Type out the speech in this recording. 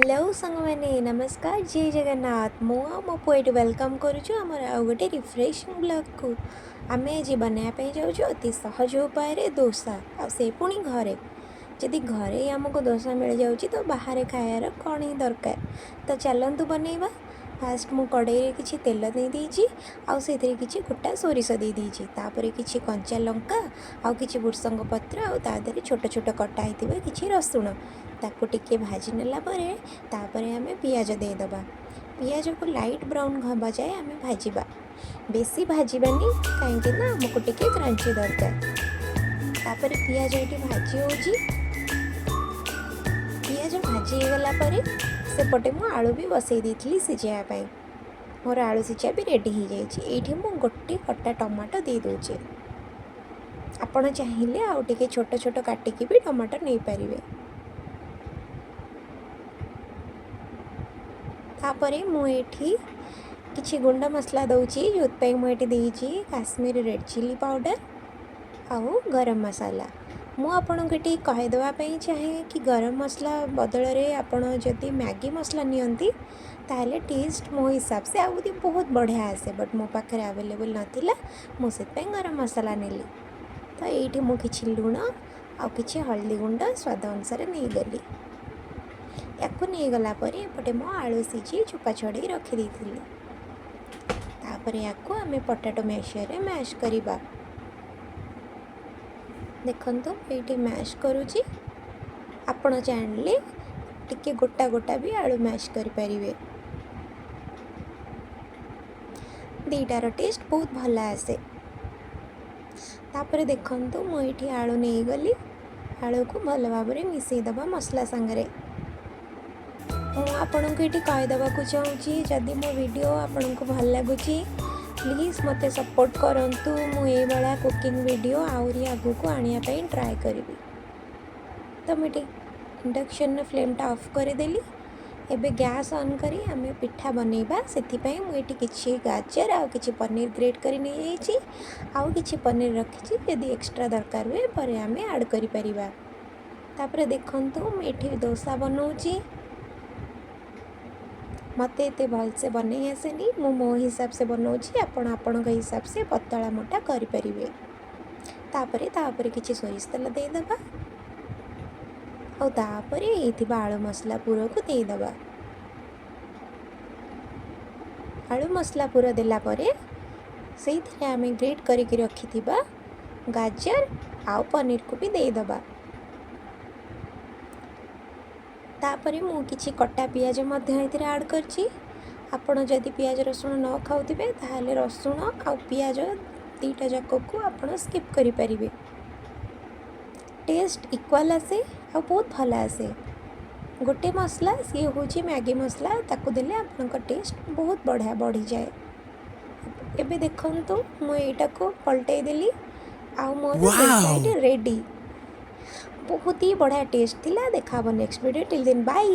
Hello सांग मैंने नमस्कार जय जगन्नाथ मो मो पुएट वेलकम करुचु आमर आउ गोटे रिफ्रेशिंग ब्लॉग को आम आज बनायापी जाऊँ अति सहज उपाय दोसा से पुणी घरे जदि घरे आमको दोसा मिल जाऊँ तो बाहर खायार कौन ही दरकार तो चलतु बनइबा। फास्ट मु कड़े किसी तेल दे देती आउ किसी गोटा सोरिष दे देती किसी कंचा लंका आउ किसी भुर्संग पत्र आउ तादे छोट छोट कटा होता किसी रसुण ताकू टिके भाजी नेला तापरे आमे पियाज देदेबा। पियाज को लाइट ब्राउन हवा जाए आमे भाजवा बेसी भाजबानी कहीं आमको टिके क्रांची दरकार। तापरे पियाज ये भाजी होची पियाज भाजी गला सेपटे मु आलू भी बसई देती सिझापी मोर आलू सिझा भी रेडी हो जाए। मु गोटे कटा टमाटो दे दूचे आपण चाहिए आउ टिके छोट छोट काटिकी भी टमाटो नहीं पारे। तापरे मुझे किसी गुंड मसला दूची जो मुझे देती काश्मीरी रेड चिली पाउडर आउ गरम मसाला। मुझे कहीदेवाई चाहे कि गरम मसला बदल में आपड़ जदि मैगी मसला नियंती ताहले टेस्ट मो हिसाब से आउदी बहुत बढ़िया आसे बट मो पाखे अवेलेबल नाथिला मुझे गरम मसाला नेली। तो ये मुझे लुण आ कि हल्दी गुंड स्वाद अनुसार नहीं गली या नहीं गला एपटे मो आलू सीझी चोपा छड़े रखीदी या आम पोटाटो मैशर मैश करवा। देखो ये मैश करुँची आपण चाहिए टिके गोटा गोटा भी आलू मैश करें दीटार टेस्ट बहुत भल आसे। तापर देखु मुझे आलू नहीं गली आलू को भल भाव में मिसईदबा मसला सांगरे। आपन को ये कहीदेवाक चाहूँगी जदि मो वीडियो आपन को भल लगुच प्लीज़ मत सपोर्ट करंतु मुझे कुकिंग वीडियो आहरी आगू को आने ट्राए करी। तो मुझे इंडक्शन फ्लेमटा ऑफ करदेली एबे गैस ऑन करी आम पिठा बनइबा से मुझे किसी गाजर आउ किसी पनीर ग्रेट कर नहीं आउ किसी पनीर रखी जदि एक्स्ट्रा दरकार हुए पर आम ऐड करिपरिबा। तापर देखंतु मुझे डोसा बनाऊँगी मत एत भलसे बनई आसेनी मो हिसाब से बनाऊँगी आपण हिसाब से पतला मोटा करें। तापर किसी सोरिष तेल देदेबा आउे ये आलू मसला पूर को देदेबा। आलू मसला पूर देलापर से आम ग्रेट करके रखी गाजर आउ पनीर को भी देदेबा। तापरे मु किछि कटा पियाज ऐड करछि आपण जदि पियाज रसुण न खाउथिबे ताहले रसुण आउ पियाज दीटा जाक को आपण स्किप करि परिबे। टेस्ट इक्वल आसे आ बहुत भल आसे। गोटे मसला सी होची मैगी मसला ताकू देले आपनका टेस्ट बहुत बढ़िया बढ़ी जाए। एबे देखंतु मु एटा को पलटै देली आउ मोर रेडी बहुत ही बढ़िया टेस्ट थिला। देखा next video till then bye.